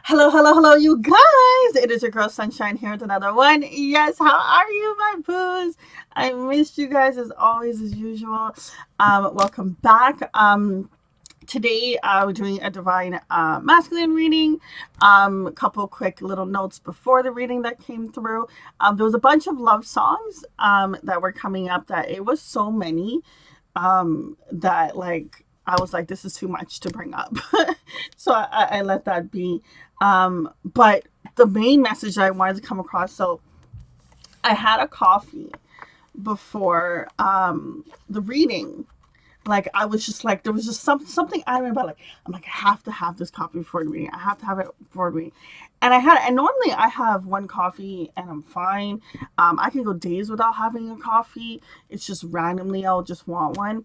Hello, hello, hello, you guys. It is your girl Sunshine here with another one. Yes, how are you, my boos? I missed you guys as always, as usual. Welcome back. Today we're doing a divine masculine reading. A couple quick little notes before the reading that came through. There was a bunch of love songs that were coming up. That it was so many that like I was like, this is too much to bring up. So I let that be. But the main message that I wanted to come across, so I had a coffee before the reading. Like I was just like there was just something I don't know about, like I'm like I have to have this coffee before the reading. I have to have it before the reading. And I had, and normally I have one coffee and I'm fine. I can go days without having a coffee. It's just randomly I'll just want one.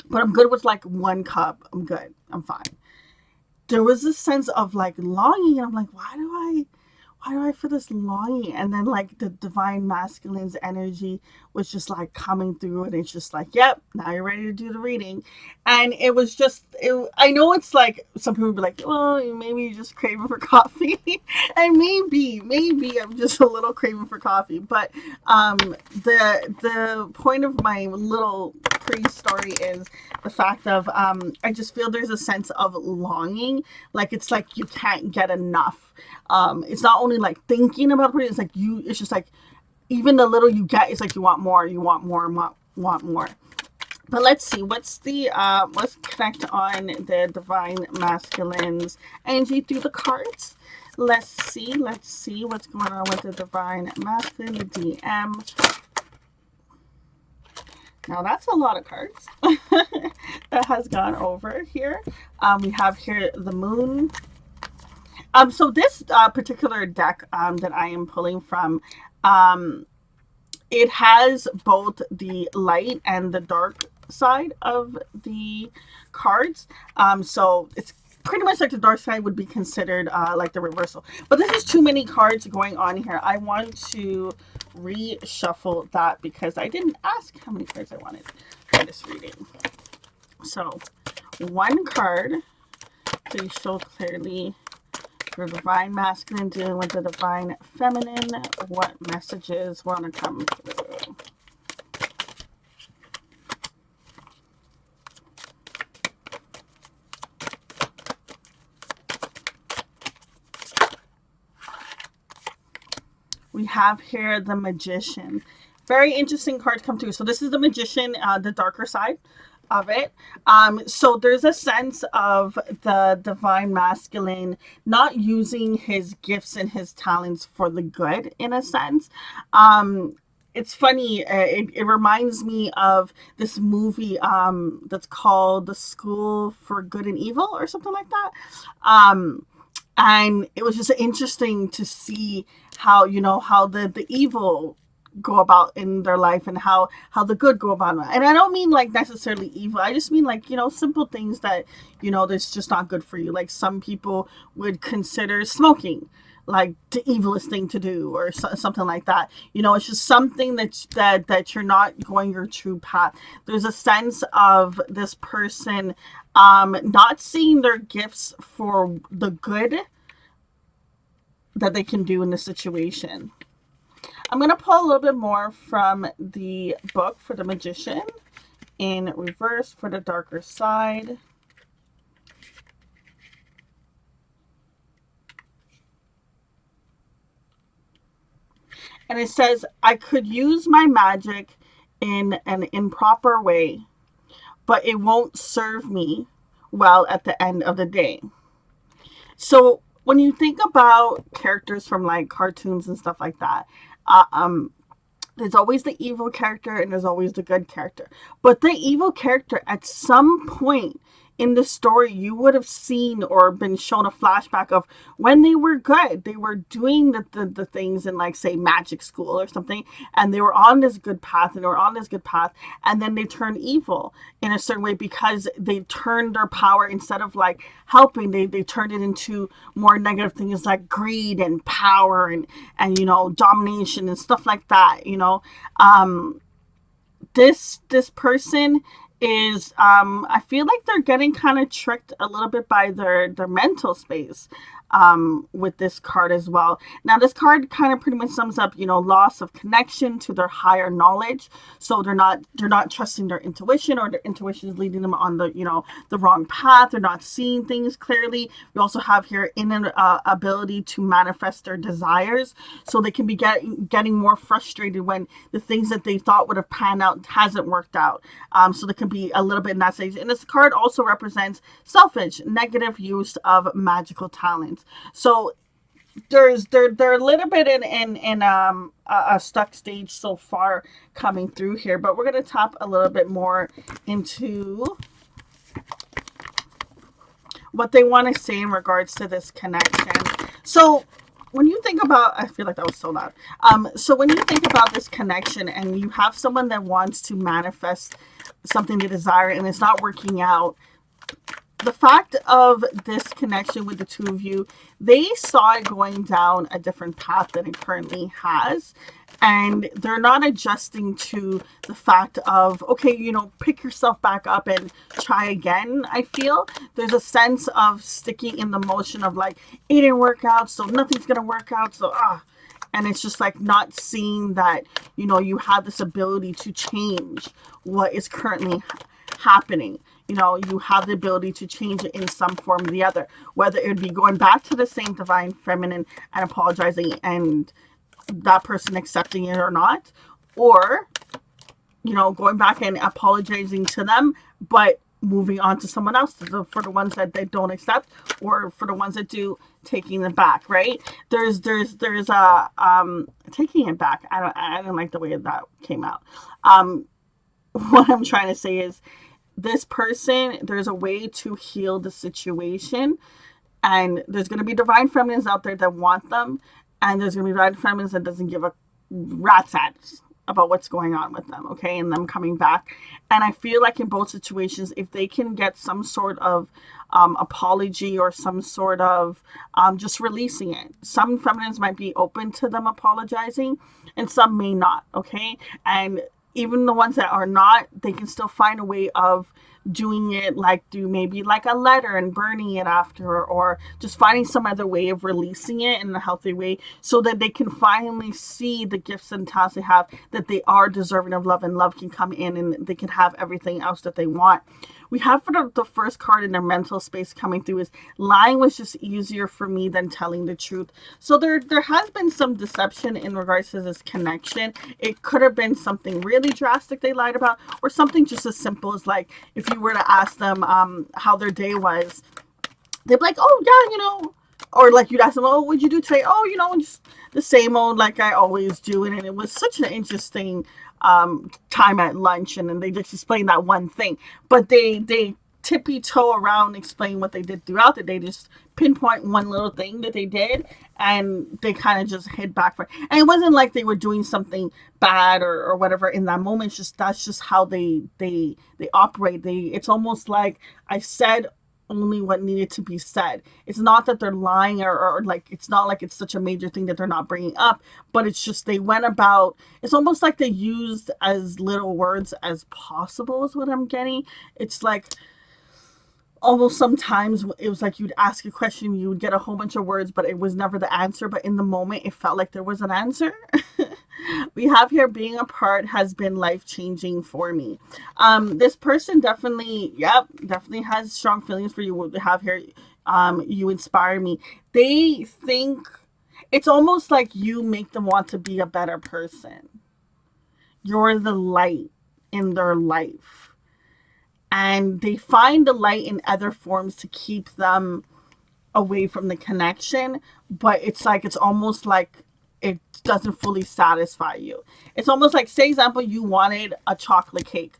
But I'm good with like one cup. I'm good. I'm fine. There was this sense of like longing, and I'm like, why do I feel this longing? And then like the divine masculine's energy was just like coming through, and it's just like, yep, now you're ready to do the reading. And it was just, I know it's like some people be like, well, maybe you're just craving for coffee, and maybe I'm just a little craving for coffee. But the point of my little pre-story is the fact of I just feel there's a sense of longing, like it's like you can't get enough. It's not only like thinking about it, it's like you, it's just like even the little you get, it's like you want more, want more. But let's see, what's the let's connect on the divine masculine's energy through the cards. Let's see what's going on with the divine masculine, the DM. Now that's a lot of cards that has gone over here. We have here the moon. So this particular deck that I am pulling from, um, it has both the light and the dark side of the cards. So it's pretty much like the dark side would be considered like the reversal. But this is too many cards going on here. I want to reshuffle that because I didn't ask how many cards I wanted for this reading. So one card, please show clearly for divine masculine dealing with the divine feminine, what messages want to come through. We have here the magician. Very interesting cards come through. So this is the magician, the darker side of it. So there's a sense of the divine masculine not using his gifts and his talents for the good, in a sense. It's funny. It reminds me of this movie that's called The School for Good and Evil or something like that. And it was just interesting to see how, how the evil go about in their life, and how the good go about it. And I don't mean like necessarily evil, I just mean like, simple things that, that's just not good for you. Like some people would consider smoking like the evilest thing to do, or something like that. It's just something that you're not going your true path. There's a sense of this person not seeing their gifts for the good that they can do in the situation. I'm going to pull a little bit more from the book for the magician in reverse for the darker side. And it says, I could use my magic in an improper way, but it won't serve me well at the end of the day. So when you think about characters from like cartoons and stuff like that, uh, um, there's always the evil character and there's always the good character. But the evil character, at some point in the story, you would have seen or been shown a flashback of when they were good. They were doing the things in, like, say, magic school or something, and they were on this good path, and they were on this good path, and then they turned evil in a certain way because they turned their power, instead of like helping, they turned it into more negative things like greed and power and domination and stuff like that. This person is, I feel like they're getting kind of tricked a little bit by their mental space. with this card as well. Now, this card kind of pretty much sums up, loss of connection to their higher knowledge. So they're not trusting their intuition, or their intuition is leading them on the wrong path. They're not seeing things clearly. We also have here ability to manifest their desires, so they can be getting more frustrated when the things that they thought would have panned out hasn't worked out. So they can be a little bit in that stage. And this card also represents selfish, negative use of magical talents. So they're a little bit in a stuck stage so far coming through here, but we're going to tap a little bit more into what they want to say in regards to this connection. So when you think about, I feel like that was so loud. So when you think about this connection and you have someone that wants to manifest something they desire and it's not working out, the fact of this connection with the two of you, they saw it going down a different path than it currently has. And they're not adjusting to the fact of, okay, pick yourself back up and try again. I feel there's a sense of sticking in the motion of like, it didn't work out, so nothing's going to work out. So, and it's just like not seeing that, you have this ability to change what is currently happening. You have the ability to change it in some form or the other, whether it would be going back to the same divine feminine and apologizing and that person accepting it or not, or, going back and apologizing to them, but moving on to someone else for the ones that they don't accept, or for the ones that do, taking it back, right? There's a taking it back. I don't like the way that came out. What I'm trying to say is, this person, there's a way to heal the situation, and there's going to be divine feminines out there that want them, and there's going to be divine feminines that doesn't give a rat's ass about what's going on with them, okay, and them coming back. And I feel like in both situations, if they can get some sort of apology or some sort of just releasing it, some feminines might be open to them apologizing and some may not, okay? And even the ones that are not, they can still find a way of doing it, like through maybe like a letter and burning it after, or just finding some other way of releasing it in a healthy way, so that they can finally see the gifts and talents they have, that they are deserving of love, and love can come in and they can have everything else that they want. We have for the first card in their mental space coming through is, lying was just easier for me than telling the truth. So there has been some deception in regards to this connection. It could have been something really drastic they lied about, or something just as simple as like, if you were to ask them how their day was, they'd be like, oh yeah, or like you'd ask them, oh, what'd you do today? Oh, just the same old, like I always do. And it was such an interesting time at lunch, and then they just explain that one thing, but they tippy toe around explain what they did throughout the day, just pinpoint one little thing that they did, and they kind of just hid back for it. And it wasn't like they were doing something bad or whatever in that moment. It's just, that's just how they operate. It's almost like, I said only what needed to be said. It's not that they're lying, or like, it's not like it's such a major thing that they're not bringing up, but it's just they went about, it's almost like they used as little words as possible is what I'm getting. It's like, almost sometimes it was like you'd ask a question, you would get a whole bunch of words, but it was never the answer. But in the moment, it felt like there was an answer. We have here, being apart has been life-changing for me. This person definitely has strong feelings for you. What we have here, you inspire me. They think it's almost like you make them want to be a better person. You're the light in their life. And they find the light in other forms to keep them away from the connection. But it's like, it's almost like it doesn't fully satisfy you. It's almost like, say example, you wanted a chocolate cake.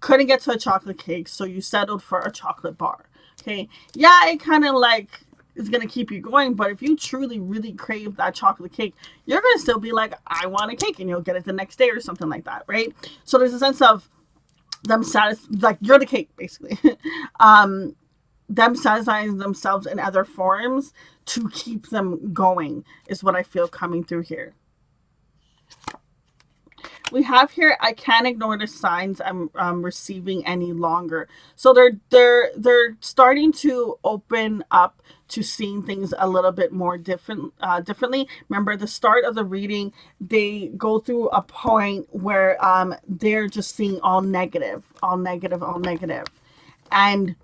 Couldn't get to a chocolate cake, so you settled for a chocolate bar. Okay. Yeah, it kind of like is going to keep you going. But if you truly, really crave that chocolate cake, you're going to still be like, I want a cake, and you'll get it the next day or something like that. Right. So there's a sense of them like you're the cake, basically. Them satisfying themselves in other forms to keep them going is what I feel coming through here. We have here, I can't ignore the signs I'm receiving any longer. So they're starting to open up to seeing things a little bit more differently. Remember, the start of the reading, they go through a point where they're just seeing all negative, all negative, all negative, and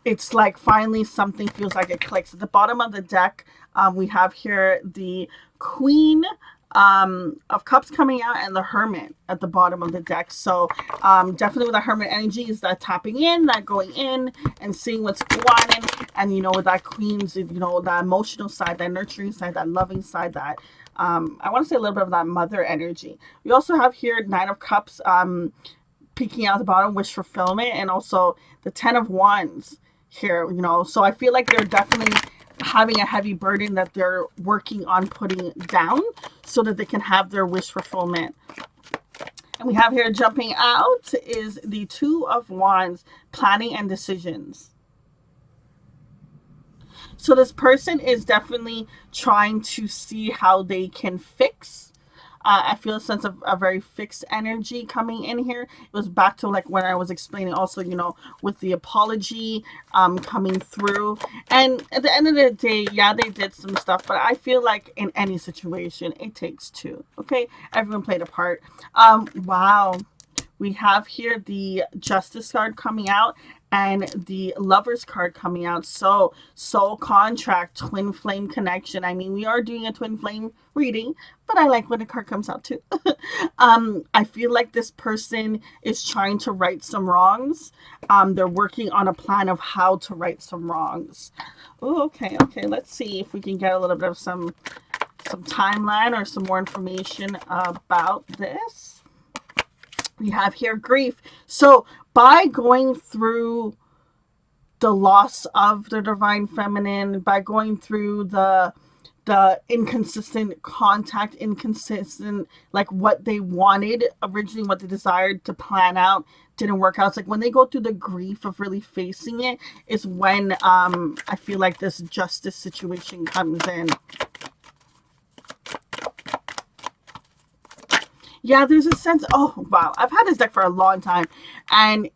it's like finally something feels like it clicks. At the bottom of the deck, we have here the Queen of Cups coming out and the Hermit at the bottom of the deck. So definitely with the Hermit energy is that tapping in, that going in and seeing what's going on. And, you know, with that Queen's, you know, that emotional side, that nurturing side, that loving side, that I want to say a little bit of that mother energy. We also have here Nine of Cups peeking out the bottom, wish fulfillment, and also the Ten of Wands here, you know. So I feel like they're definitely having a heavy burden that they're working on putting down so that they can have their wish fulfillment. And we have here jumping out is the Two of Wands, planning and decisions. So this person is definitely trying to see how they can fix. I feel a sense of a very fixed energy coming in here. It was back to like when I was explaining also, you know, with the apology coming through. And at the end of the day, yeah, they did some stuff, but I feel like in any situation, it takes two. Okay, everyone played a part. Wow. We have here the Justice card coming out and the Lovers card coming out. So, soul contract, twin flame connection. I mean, we are doing a twin flame reading, but I like when the card comes out too. I feel like this person is trying to right some wrongs. They're working on a plan of how to right some wrongs. Oh, okay. Let's see if we can get a little bit of some timeline or some more information about this. We have here grief. So by going through the loss of the divine feminine, by going through the inconsistent contact, inconsistent, like what they wanted originally, what they desired to plan out, didn't work out. It's like when they go through the grief of really facing it is when I feel like this justice situation comes in. Yeah, there's a sense. Oh wow, I've had this deck for a long time, and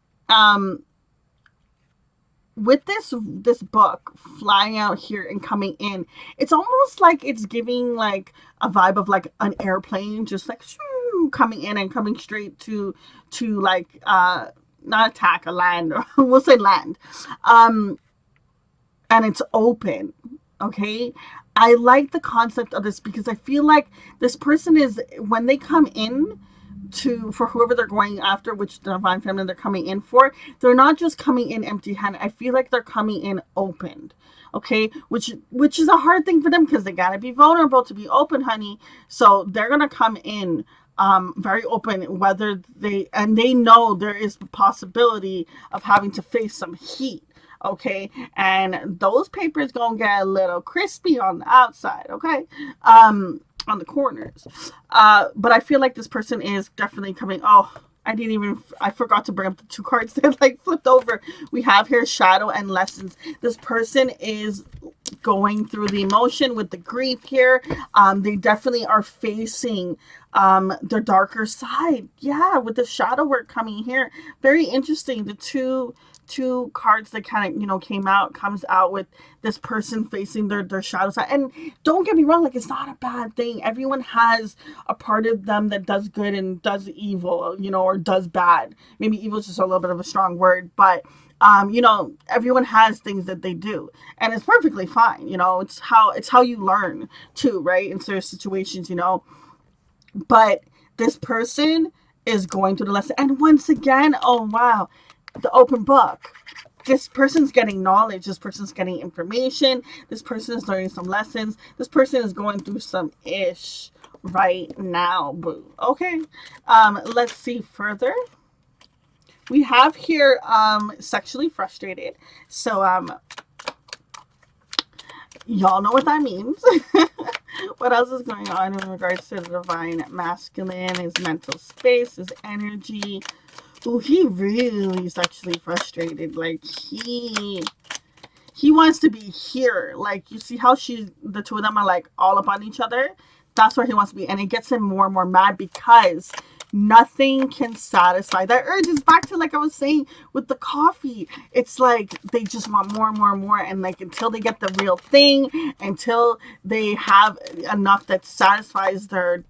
with this book flying out here and coming in, it's almost like it's giving like a vibe of like an airplane, just like shoo, coming in and coming straight to like not attack a land, or we'll say land, and it's open. Okay, I like the concept of this because I feel like this person is, when they come in to, for whoever they're going after, which divine feminine they're coming in for, they're not just coming in empty handed. I feel like they're coming in opened. Okay, which is a hard thing for them because they gotta be vulnerable to be open, honey. So they're gonna come in very open, whether they know there is the possibility of having to face some heat. Okay, and those papers gonna get a little crispy on the outside. Okay, on the corners, but I feel like this person is definitely coming. Oh, I forgot to bring up the two cards that like flipped over. We have here shadow and lessons. This person is going through the emotion with the grief here. They definitely are facing their darker side. Yeah, with the shadow work coming here. Very interesting. The two cards that kind of, you know, comes out with this person facing their shadow side. And don't get me wrong, like, it's not a bad thing. Everyone has a part of them that does good and does evil, you know, or does bad. Maybe evil is just a little bit of a strong word, but you know, everyone has things that they do, and it's perfectly fine. You know, it's how you learn too, right? In certain situations, you know. But this person is going through the lesson, and once again, oh wow, the open book. This person's getting knowledge. This person's getting information. This person is learning some lessons. This person is going through some ish right now, boo. Okay, let's see further. We have here sexually frustrated. So y'all know what that means. What else is going on in regards to the divine masculine, his mental space, his energy? Ooh, he really sexually frustrated. Like he wants to be here. Like, you see how the two of them are like all up on each other? That's where he wants to be. And it gets him more and more mad because Nothing can satisfy. That urge is back to, like I was saying, with the coffee. It's like they just want more and more and more, and like until they get the real thing, until they have enough that satisfies their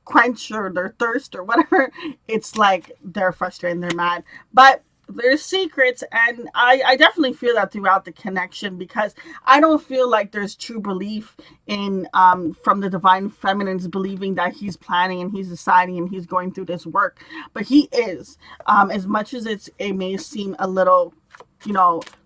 quench or their thirst or whatever, it's like they're frustrated and they're mad. But there's secrets, and I definitely feel that throughout the connection, because I don't feel like there's true belief in from the divine feminines believing that he's planning and he's deciding and he's going through this work, but he is, as much as it may seem a little,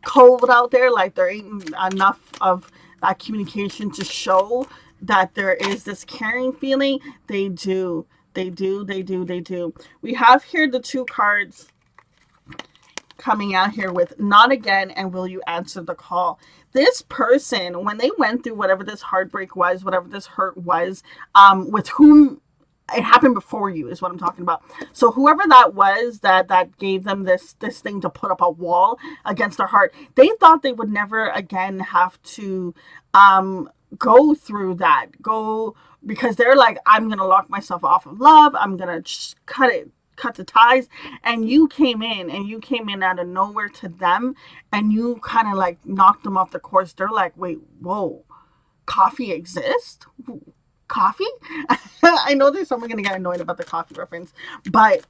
cold out there, like there ain't enough of that communication to show that there is this caring feeling. They do, they do. We have here the two cards coming out here with not again and will you answer the call. This person, when they went through whatever this heartbreak was, whatever this hurt was, with whom it happened before you is what I'm talking about. So whoever that was that gave them this thing to put up a wall against their heart, they thought they would never again have to go through that. Go, because they're like, I'm gonna lock myself off of love. I'm gonna just cut the ties. And you came in, and you came in out of nowhere to them, and you kind of like knocked them off the course. They're like, wait, whoa, coffee exists? Coffee? I know there's someone gonna get annoyed about the coffee reference, but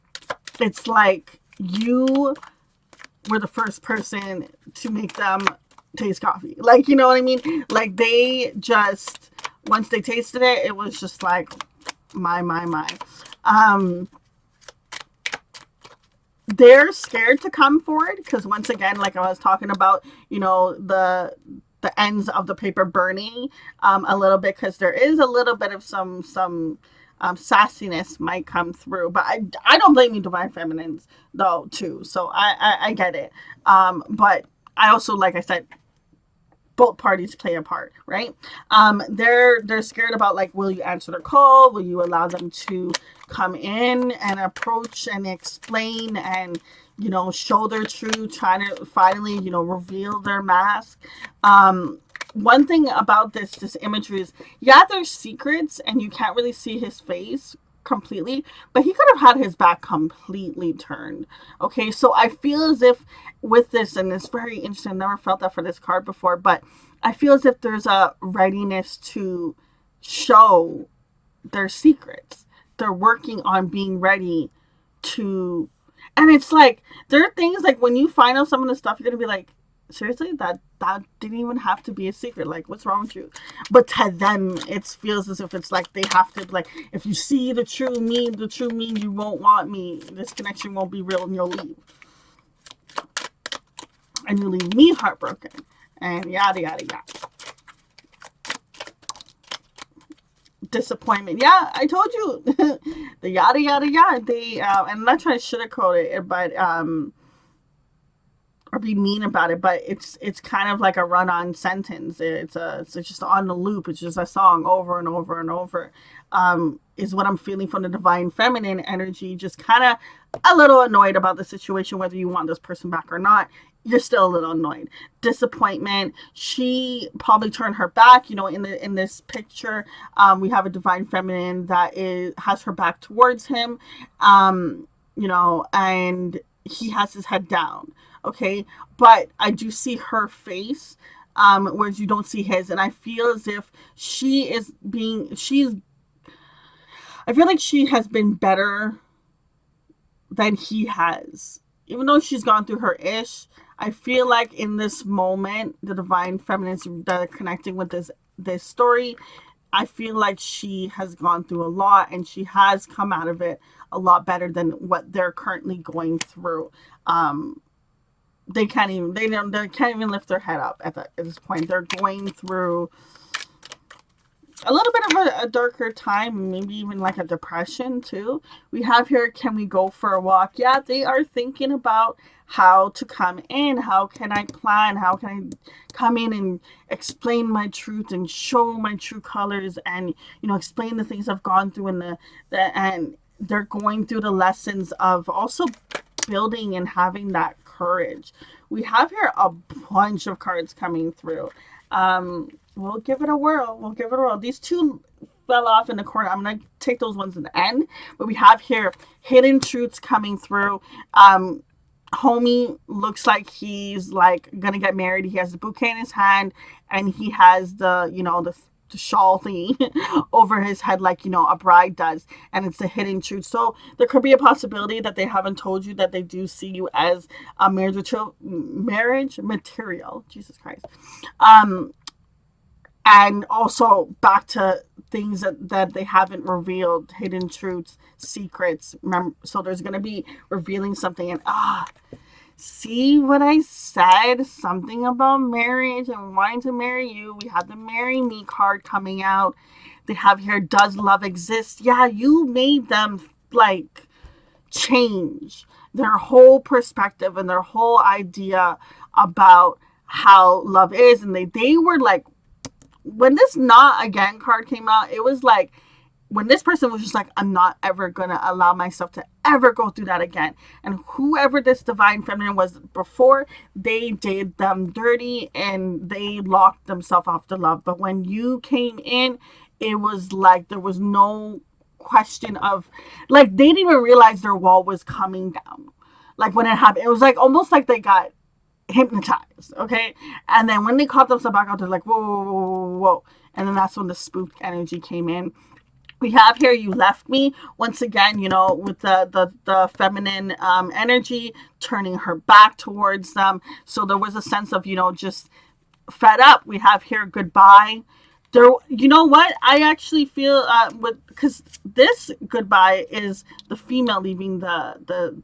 it's like you were the first person to make them taste coffee. Like, you know what I mean? Like, they just, once they tasted it, it was just like my. They're scared to come forward because, once again, like I was talking about, the ends of the paper burning a little bit, because there is a little bit of some sassiness might come through. But I don't blame you, divine feminines, though, too. So I get it. But I also, like I said, both parties play a part, right? They're scared about, like, will you answer their call? Will you allow them to come in and approach and explain and, show their truth, trying to finally, reveal their mask. One thing about this imagery is, yeah, there's secrets and you can't really see his face completely, but he could have had his back completely turned. Okay, so I feel as if with this, and it's very interesting, I've never felt that for this card before, but I feel as if there's a readiness to show their secrets. They're working on being ready to, and it's like, there are things like when you find out some of the stuff, you're gonna be like, seriously, that didn't even have to be a secret. Like, what's wrong with you? But to them, it feels as if it's like they have to, like, if you see the true me, you won't want me. This connection won't be real, and you'll leave. And you leave me heartbroken, and yada yada yada. Disappointment. Yeah, I told you. The yada yada yada. They and I'm not trying to sugarcoat it, but or be mean about it, but it's kind of like a run-on sentence. It's just on the loop. It's just a song over and over and over. Is what I'm feeling from the divine feminine energy. Just kind of a little annoyed about the situation, whether you want this person back or not. You're still a little annoyed. Disappointment. She probably turned her back. In this picture, we have a divine feminine that has her back towards him. And he has his head down. Okay, but I do see her face, whereas you don't see his, and I feel as if I feel like she has been better than he has, even though she's gone through her ish. I feel like in this moment, the divine feminines that are connecting with this story, I feel like she has gone through a lot, and she has come out of it a lot better than what they're currently going through. They can't even lift their head up at this point. They're going through a little bit of a darker time, maybe even like a depression too. We have here, can we go for a walk? Yeah, they are thinking about how to come in. How can I plan? How can I come in and explain my truth and show my true colors, and explain the things I've gone through, and and they're going through the lessons of also building and having that courage. We have here a bunch of cards coming through. We'll give it a whirl. These two fell off in the corner. I'm gonna take those ones in the end. But we have here hidden truths coming through. Um, Homie looks like he's like gonna get married. He has the bouquet in his hand, and he has the the shawl thingy over his head, like a bride does, and it's a hidden truth. So there could be a possibility that they haven't told you that they do see you as a marriage material. Jesus Christ. Um, and also back to things that they haven't revealed, hidden truths, secrets. So there's going to be revealing something, and see what I said? Something about marriage and wanting to marry you. We have the marry me card coming out. They have here, does love exist? Yeah, you made them like change their whole perspective and their whole idea about how love is. And they were like, when this not again card came out, it was like when this person was just like, I'm not ever gonna allow myself to ever go through that again. And whoever this divine feminine was before, they did them dirty and they locked themselves off the love. But when you came in, it was like there was no question of, like, they didn't even realize their wall was coming down. Like when it happened, it was like almost like they got hypnotized, okay? And then when they caught themselves back out, they're like, whoa, whoa, whoa, whoa, whoa. And then that's when the spooked energy came in. We have here, you left me once again, with the feminine energy turning her back towards them. So there was a sense of just fed up. We have here, goodbye. There, you know what, I actually feel with, because this goodbye is the female leaving the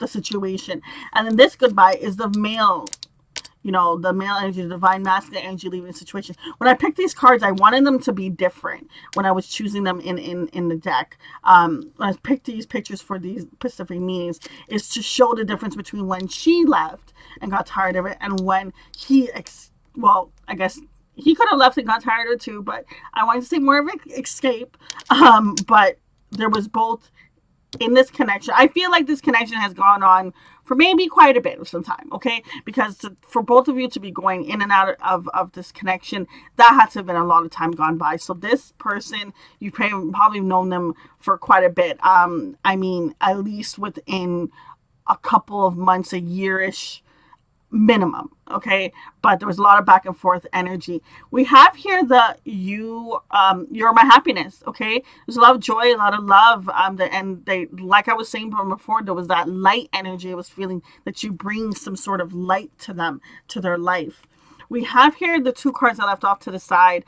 situation, and then this goodbye is the male, the male energy, the divine masculine energy leaving the situation. When I picked these cards, I wanted them to be different when I was choosing them in the deck. When I picked these pictures for these specific meanings, is to show the difference between when she left and got tired of it, and when well, I guess he could have left and got tired of it too, but I wanted to say more of an escape. But there was both in this connection. I feel like this connection has gone on for maybe quite a bit of some time, okay? Because for both of you to be going in and out of this connection, that had to have been a lot of time gone by. So this person, you've probably known them for quite a bit. I mean, at least within a couple of months, a yearish minimum, okay? But there was a lot of back and forth energy. We have here the you're my happiness, okay? There's a lot of joy, a lot of love, and they, like I was saying before, there was that light energy. I was feeling that you bring some sort of light to them, to their life. We have here the two cards I left off to the side,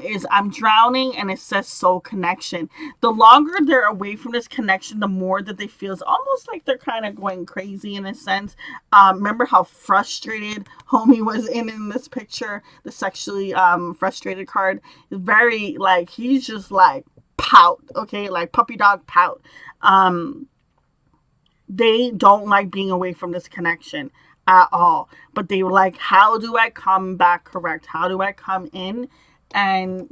is I'm drowning, and it says soul connection. The longer they're away from this connection, the more that they feel, it's almost like they're kind of going crazy in a sense. Remember how frustrated homie was in this picture, the sexually frustrated card. Very like, he's just like pout, okay, like puppy dog pout. They don't like being away from this connection at all. But they were like, how do I come back correct? How do I come in and,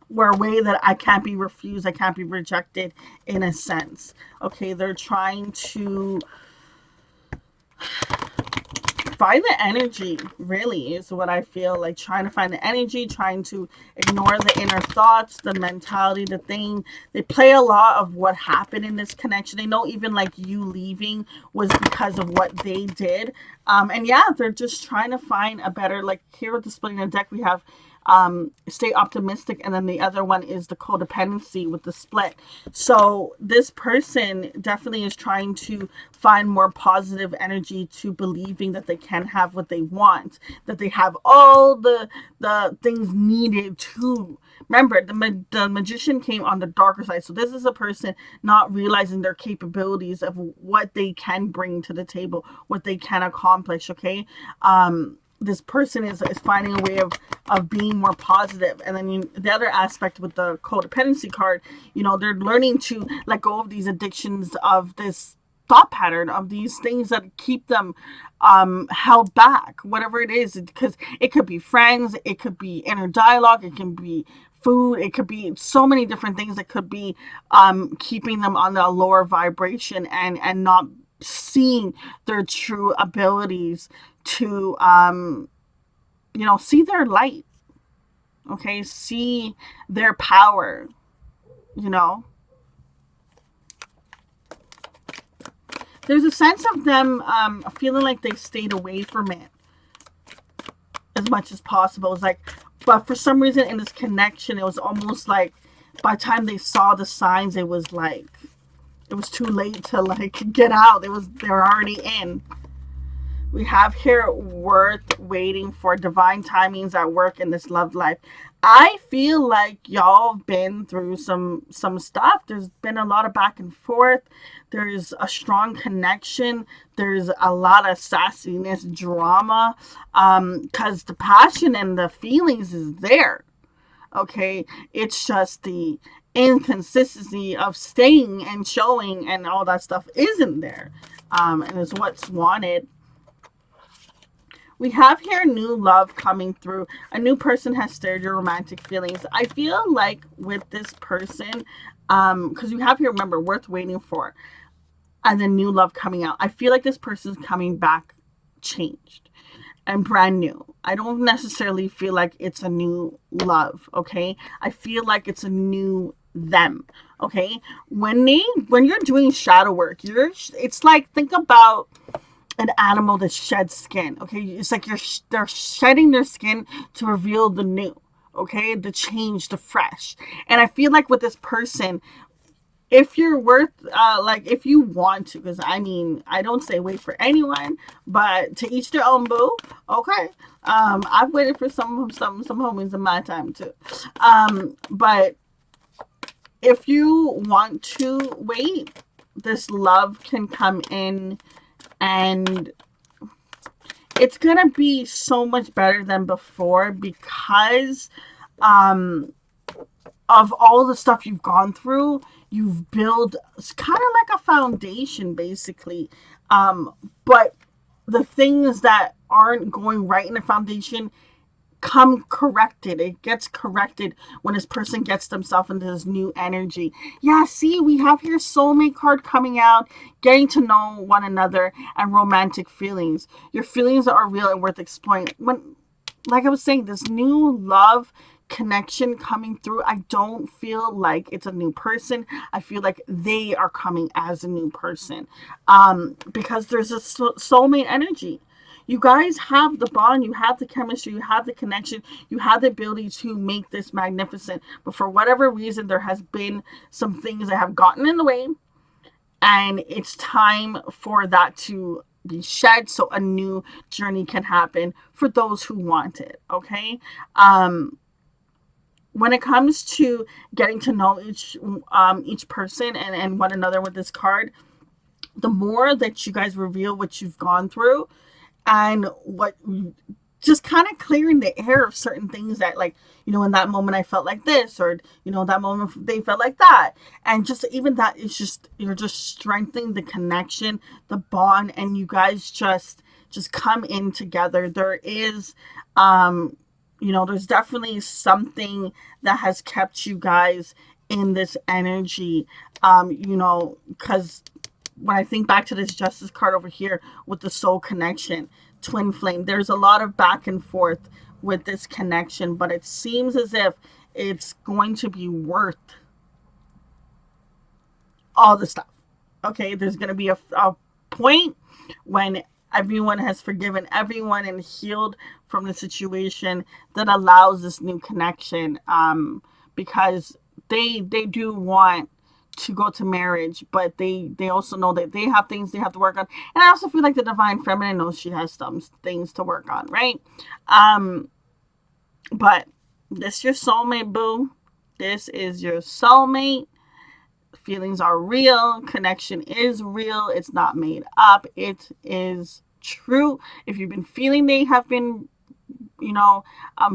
where a way that I can't be refused, I can't be rejected in a sense. Okay, they're trying to find the energy, really, is what I feel like. Trying to find the energy, trying to ignore the inner thoughts, the mentality, the thing. They play a lot of what happened in this connection. They know even like you leaving was because of what they did. And yeah, they're just trying to find a better, like here with the splitting the deck, we have stay optimistic, and then the other one is the codependency with the split. So this person definitely is trying to find more positive energy to believing that they can have what they want, that they have all the things needed to. Remember, the magician came on the darker side. So this is a person not realizing their capabilities of what they can bring to the table, what they can accomplish, okay? This person is finding a way of being more positive. And then the other aspect with the codependency card, they're learning to let go of these addictions, of this thought pattern, of these things that keep them held back, whatever it is, because it could be friends, it could be inner dialogue, it can be food, it could be so many different things that could be keeping them on the lower vibration and not seeing their true abilities to see their light. Okay, see their power, you know. There's a sense of them feeling like they stayed away from it as much as possible. It's like, but for some reason in this connection, it was almost like by the time they saw the signs, it was like it was too late to like get out. It was they're already in. We have here worth waiting for divine timings at work in this love life. I feel like y'all been through some stuff. There's been a lot of back and forth. There's a strong connection. There's a lot of sassiness, drama, because the passion and the feelings is there. Okay, it's just the inconsistency of staying and showing and all that stuff isn't there, and it's what's wanted. We have here new love coming through. A new person has stirred your romantic feelings. I feel like with this person, because you have here, remember, worth waiting for, and then new love coming out. I feel like this person's coming back changed and brand new. I don't necessarily feel like it's a new love, okay? I feel like it's a new them, okay? When you're doing shadow work, it's like think about an animal that sheds skin. Okay, it's like they're shedding their skin to reveal the new. Okay, the change, the fresh. And I feel like with this person, if you're worth, like if you want to, because I mean, I don't say wait for anyone, but to each their own boo. Okay, I've waited for some homies in my time too. But if you want to wait, this love can come in and it's gonna be so much better than before because um of all the stuff you've gone through. You've built kind of like a foundation basically, but the things that aren't going right in the foundation come corrected. It gets corrected when this person gets themselves into this new energy. Yeah, see, we have here soulmate card coming out, getting to know one another and romantic feelings. Your feelings are real and worth exploring. When, like I was saying, this new love connection coming through, I don't feel like it's a new person. I feel like they are coming as a new person, because there's a soulmate energy. You guys have the bond, you have the chemistry, you have the connection, you have the ability to make this magnificent. But for whatever reason, there has been some things that have gotten in the way, and it's time for that to be shed so a new journey can happen for those who want it. Okay. When it comes to getting to know each person and one another with this card, the more that you guys reveal what you've gone through and what just kind of clearing the air of certain things that, like, in that moment I felt like this, or that moment they felt like that, and just even that is just, you're just strengthening the connection, the bond, and you guys just come in together. There is there's definitely something that has kept you guys in this energy, because when I think back to this justice card over here with the soul connection, twin flame, there's a lot of back and forth with this connection, but it seems as if it's going to be worth all the stuff. Okay, there's going to be a point when everyone has forgiven everyone and healed from the situation that allows this new connection, because they do want to go to marriage, but they also know that they have things they have to work on. And I also feel like the divine feminine knows she has some things to work on, right? But this is your soulmate, boo. This is your soulmate. Feelings are real. Connection is real. It's not made up. It is true. If you've been feeling they have been,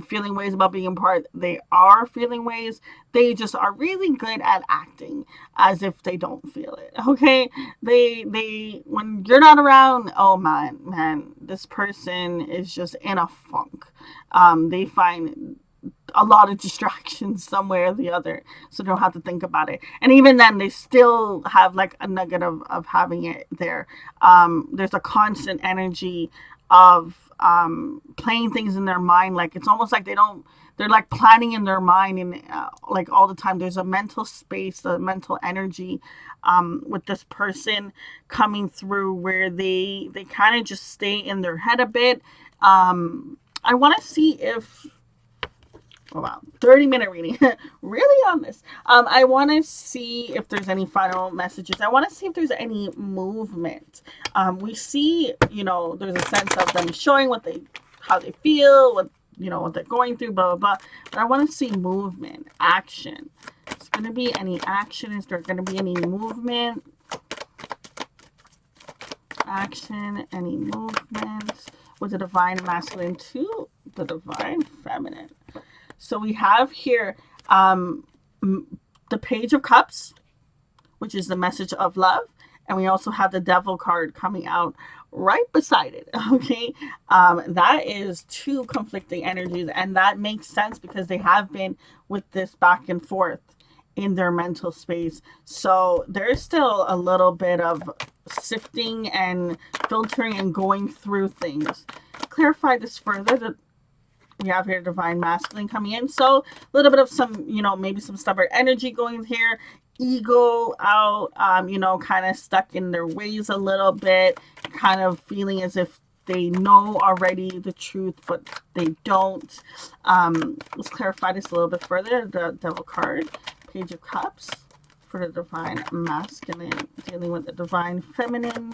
feeling ways about being apart, they are feeling ways. They just are really good at acting as if they don't feel it. Okay, they when you're not around, oh man, this person is just in a funk. They find a lot of distractions somewhere or the other, so they don't have to think about it. And even then, they still have like a nugget of having it there. There's a constant energy of playing things in their mind. Like it's almost like they're like planning in their mind, and like all the time there's a mental space, a mental energy with this person coming through where they kind of just stay in their head a bit. I want to see if, oh wow, 30-minute reading. Really on this. I want to see if there's any final messages. I want to see if there's any movement. We see, there's a sense of them showing how they feel, what they're going through, blah, blah, blah. But I want to see movement, action. Is there going to be any action? Is there going to be any movement? Action, any movement with the divine masculine to the divine feminine. So we have here the Page of Cups, which is the message of love. And we also have the Devil card coming out right beside it. Okay. That is two conflicting energies. And that makes sense because they have been with this back and forth in their mental space. So there's still a little bit of sifting and filtering and going through things. Clarify this further. We have here divine masculine coming in. So a little bit of some, maybe some stubborn energy going here. Ego out, kind of stuck in their ways a little bit. Kind of feeling as if they know already the truth, but they don't. Let's clarify this a little bit further. The Devil card, Page of Cups for the divine masculine, dealing with the divine feminine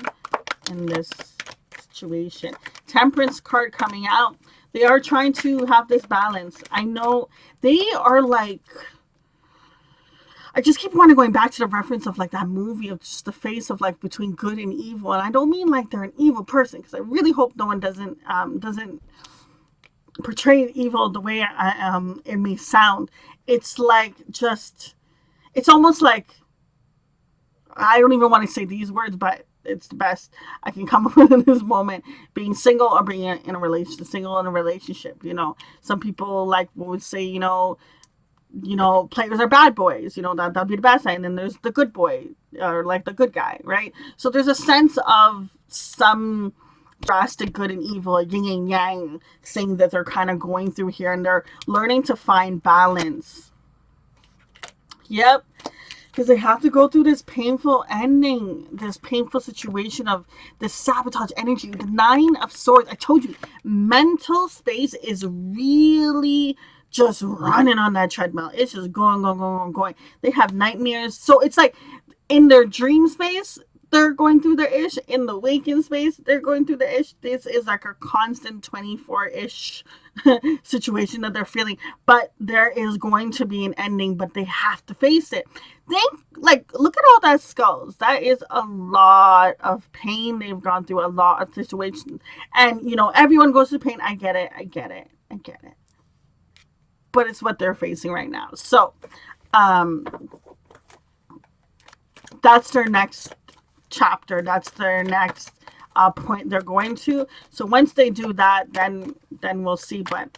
in this situation. Temperance card coming out. They are trying to have this balance. I know they are like, I just keep wanting going back to the reference of like that movie of just the face of like between good and evil. And I don't mean like they're an evil person, because I really hope no one doesn't portray evil the way it may sound. It's like it's almost like, I don't even want to say these words, but it's the best I can come up with in this moment. Being single or being in a relationship, single in a relationship. Some people like would say, players are bad boys. That'd be the bad side. And then there's the good boy, or like the good guy, right? So there's a sense of some drastic good and evil, yin and yang thing that they're kind of going through here, and they're learning to find balance. Yep. Because they have to go through this painful ending, this painful situation of this sabotage energy. The Nine of Swords. I told you, mental space is really just running on that treadmill. It's just going, going, going, going, going. They have nightmares. So it's like in their dream space, they're going through their ish. In the waking space, they're going through the ish. This is like a constant 24-ish situation that they're feeling. But there is going to be an ending, but they have to face it. Look at all that skulls. That is a lot of pain. They've gone through a lot of situations. And, everyone goes through pain. I get it. But it's what they're facing right now. So, that's their next chapter. That's their next point they're going to. So once they do that, then we'll see. But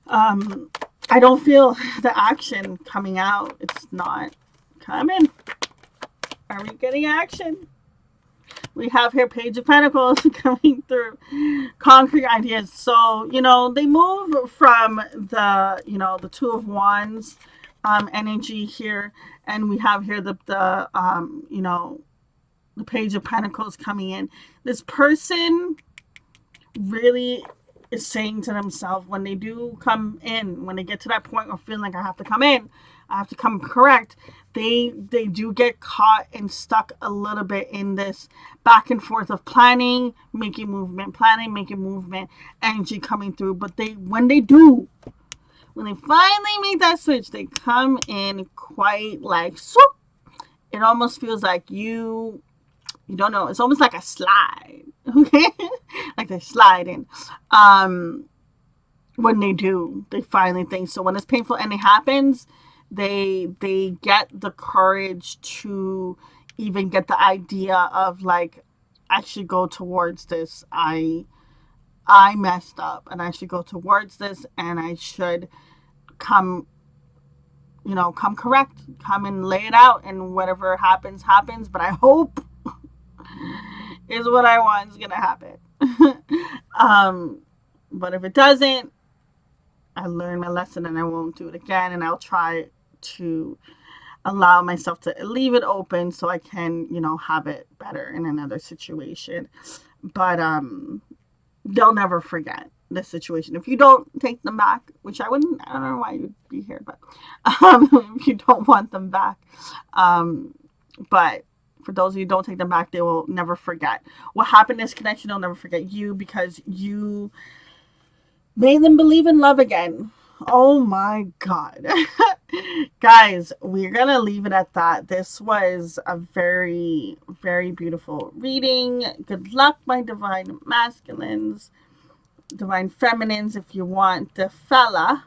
I don't feel the action coming out. It's not coming. Are we getting action? We have here Page of Pentacles coming through. Concrete ideas. So, they move from the Two of Wands energy here, and we have here the Page of Pentacles coming in. This person really is saying to themselves, when they do come in, when they get to that point of feeling like I have to come in, I have to come correct, they do get caught and stuck a little bit in this back and forth of planning, making movement, energy coming through. But when they finally make that switch, they come in quite like, swoop. It almost feels like you don't know. It's almost like a slide. Okay? Like they slide in. When they finally think. So when this painful ending happens, they get the courage to even get the idea of like, I should go towards this. I messed up, and I should go towards this, and I should come correct, come and lay it out, and whatever happens, but I hope is what I want is going to happen. um, but if it doesn't, I learned my lesson and I won't do it again. And I'll try to allow myself to leave it open so I can, have it better in another situation. But they'll never forget the situation. If you don't take them back, which I don't know why you'd be here, but if you don't want them back, um, but for those of you who don't take them back, they will never forget what happened in this connection. They'll never forget you because you made them believe in love again. Oh my God. Guys, we're going to leave it at that. This was a very, very beautiful reading. Good luck, my divine masculines, divine feminines, if you want the fella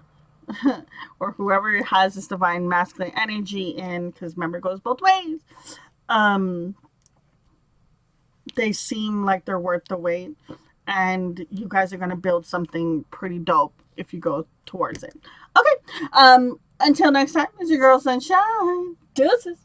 or whoever has this divine masculine energy in, because remember, it goes both ways. Um, they seem like they're worth the wait, and you guys are going to build something pretty dope if you go towards it. Okay. Until next time, it's your girl Sunshine. Deuces.